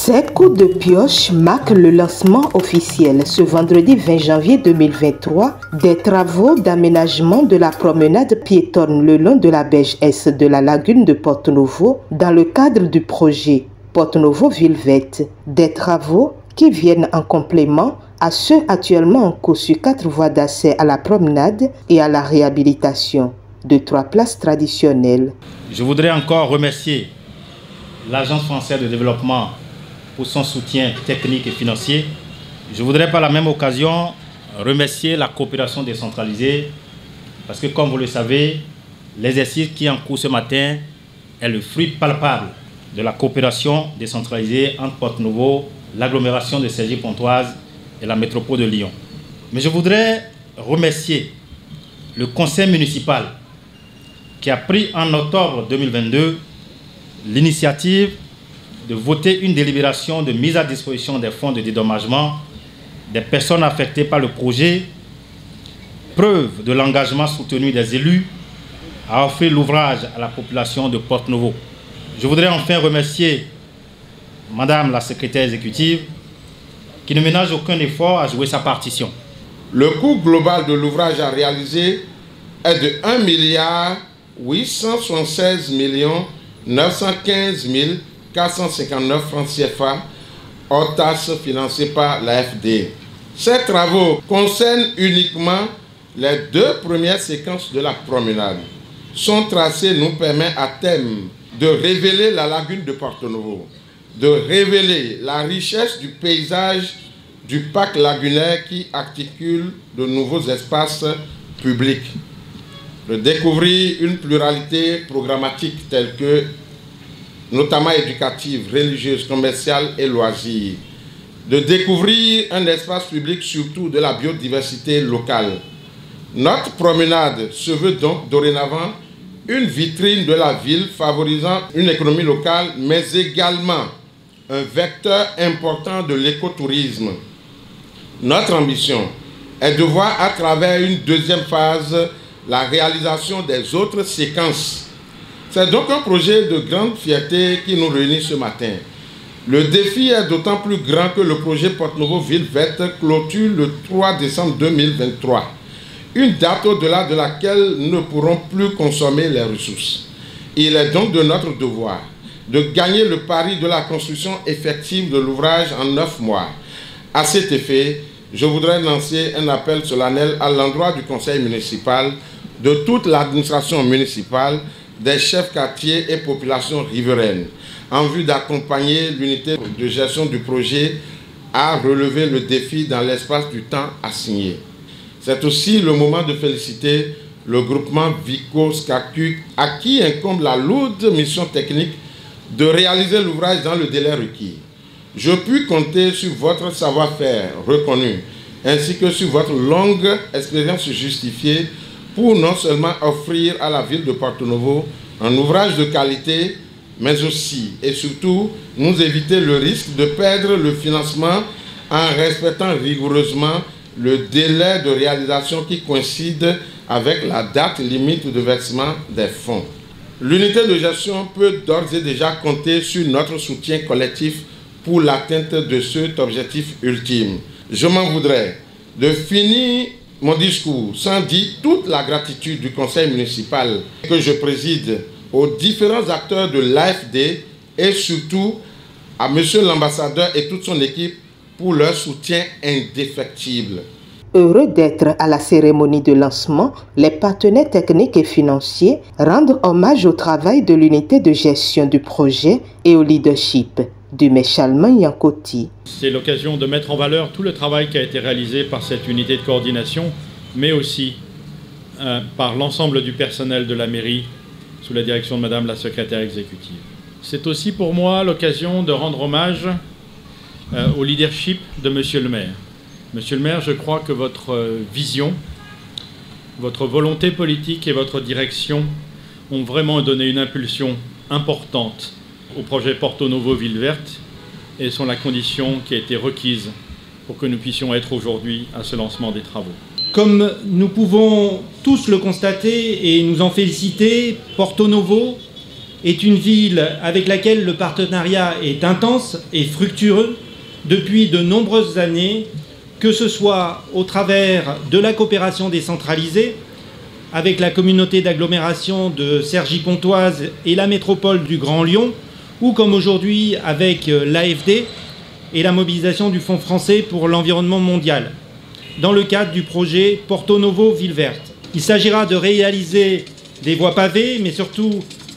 Ces coups de pioche marquent le lancement officiel ce vendredi 20 janvier 2023 des travaux d'aménagement de la promenade piétonne le long de la berge est de la lagune de Porto-Novo dans le cadre du projet Porto-Novo Ville Verte. Des travaux qui viennent en complément à ceux actuellement en cours sur 4 voies d'accès à la promenade et à la réhabilitation de 3 places traditionnelles. Je voudrais encore remercier l'Agence française de développement pour son soutien technique et financier. Je voudrais par la même occasion remercier la coopération décentralisée parce que, comme vous le savez, l'exercice qui est en cours ce matin est le fruit palpable de la coopération décentralisée entre Porto-Novo, l'agglomération de Cergy-Pontoise et la métropole de Lyon. Mais je voudrais remercier le conseil municipal qui a pris en octobre 2022 l'initiative de voter une délibération de mise à disposition des fonds de dédommagement des personnes affectées par le projet, preuve de l'engagement soutenu des élus à offrir l'ouvrage à la population de Porto-Novo. Je voudrais enfin remercier Madame la secrétaire exécutive qui ne ménage aucun effort à jouer sa partition. Le coût global de l'ouvrage à réaliser est de 1,876 915 459 francs CFA, hors taxes financées par l'AFD. Ces travaux concernent uniquement les 2 premières séquences de la promenade. Son tracé nous permet à terme de révéler la lagune de Porto-Novo, de révéler la richesse du paysage du parc lagunaire qui articule de nouveaux espaces publics, de découvrir une pluralité programmatique telle que notamment éducative, religieuse, commerciale et loisirs, de découvrir un espace public surtout de la biodiversité locale. Notre promenade se veut donc dorénavant une vitrine de la ville favorisant une économie locale, mais également un vecteur important de l'écotourisme. Notre ambition est de voir à travers une deuxième phase la réalisation des autres séquences. C'est donc un projet de grande fierté qui nous réunit ce matin. Le défi est d'autant plus grand que le projet Porto-Novo Ville Verte clôture le 3 décembre 2023, une date au-delà de laquelle nous ne pourrons plus consommer les ressources. Il est donc de notre devoir de gagner le pari de la construction effective de l'ouvrage en 9 mois. À cet effet, je voudrais lancer un appel solennel à l'endroit du conseil municipal, de toute l'administration municipale, des chefs quartiers et populations riveraines, en vue d'accompagner l'unité de gestion du projet à relever le défi dans l'espace du temps assigné. C'est aussi le moment de féliciter le groupement Vico-SCACU, à qui incombe la lourde mission technique de réaliser l'ouvrage dans le délai requis. Je puis compter sur votre savoir-faire reconnu, ainsi que sur votre longue expérience justifiée pour non seulement offrir à la ville de Porto-Novo un ouvrage de qualité, mais aussi et surtout nous éviter le risque de perdre le financement en respectant rigoureusement le délai de réalisation qui coïncide avec la date limite de versement des fonds. L'unité de gestion peut d'ores et déjà compter sur notre soutien collectif pour l'atteinte de cet objectif ultime. Je m'en voudrais de finir mon discours sans dire toute la gratitude du conseil municipal que je préside aux différents acteurs de l'AFD et surtout à monsieur l'ambassadeur et toute son équipe pour leur soutien indéfectible. Heureux d'être à la cérémonie de lancement, les partenaires techniques et financiers rendent hommage au travail de l'unité de gestion du projet et au leadership du maire Chalmin Yankoti. C'est l'occasion de mettre en valeur tout le travail qui a été réalisé par cette unité de coordination, mais aussi par l'ensemble du personnel de la mairie sous la direction de Madame la secrétaire exécutive. C'est aussi pour moi l'occasion de rendre hommage au leadership de Monsieur le maire. Monsieur le maire, je crois que votre vision, votre volonté politique et votre direction ont vraiment donné une impulsion importante au projet Porto-Novo Ville Verte et sont la condition qui a été requise pour que nous puissions être aujourd'hui à ce lancement des travaux. Comme nous pouvons tous le constater et nous en féliciter, Porto-Novo est une ville avec laquelle le partenariat est intense et fructueux depuis de nombreuses années, que ce soit au travers de la coopération décentralisée avec la communauté d'agglomération de Cergy-Pontoise et la métropole du Grand Lyon, ou comme aujourd'hui avec l'AFD et la mobilisation du Fonds français pour l'environnement mondial, dans le cadre du projet Porto Novo Ville Verte. Il s'agira de réaliser des voies pavées, mais surtout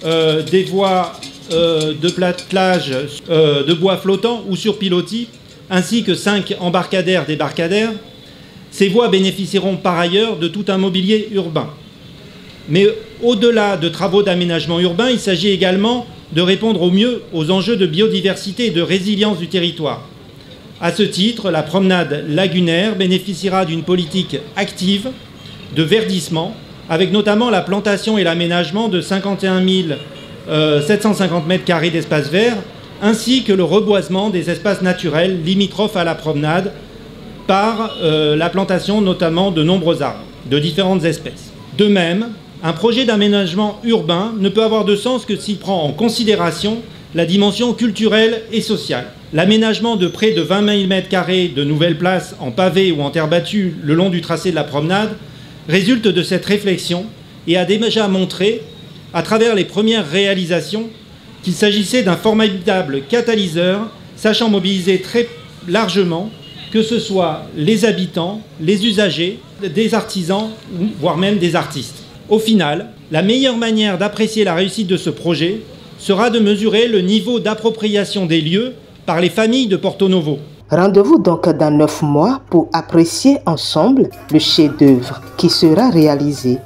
des voies de plage de bois flottant ou sur pilotis, ainsi que 5 embarcadères-débarcadères. Ces voies bénéficieront par ailleurs de tout un mobilier urbain. Mais au-delà de travaux d'aménagement urbain, il s'agit également de répondre au mieux aux enjeux de biodiversité et de résilience du territoire. À ce titre, la promenade lagunaire bénéficiera d'une politique active de verdissement, avec notamment la plantation et l'aménagement de 51 750 m² d'espaces verts, ainsi que le reboisement des espaces naturels limitrophes à la promenade par la plantation notamment de nombreux arbres de différentes espèces. De même, un projet d'aménagement urbain ne peut avoir de sens que s'il prend en considération la dimension culturelle et sociale. L'aménagement de près de 20 000 m² de nouvelles places en pavé ou en terre battue le long du tracé de la promenade résulte de cette réflexion et a déjà montré, à travers les premières réalisations, qu'il s'agissait d'un formidable catalyseur sachant mobiliser très largement, que ce soit les habitants, les usagers, des artisans, voire même des artistes. Au final, la meilleure manière d'apprécier la réussite de ce projet sera de mesurer le niveau d'appropriation des lieux par les familles de Porto Novo. Rendez-vous donc dans 9 mois pour apprécier ensemble le chef-d'œuvre qui sera réalisé.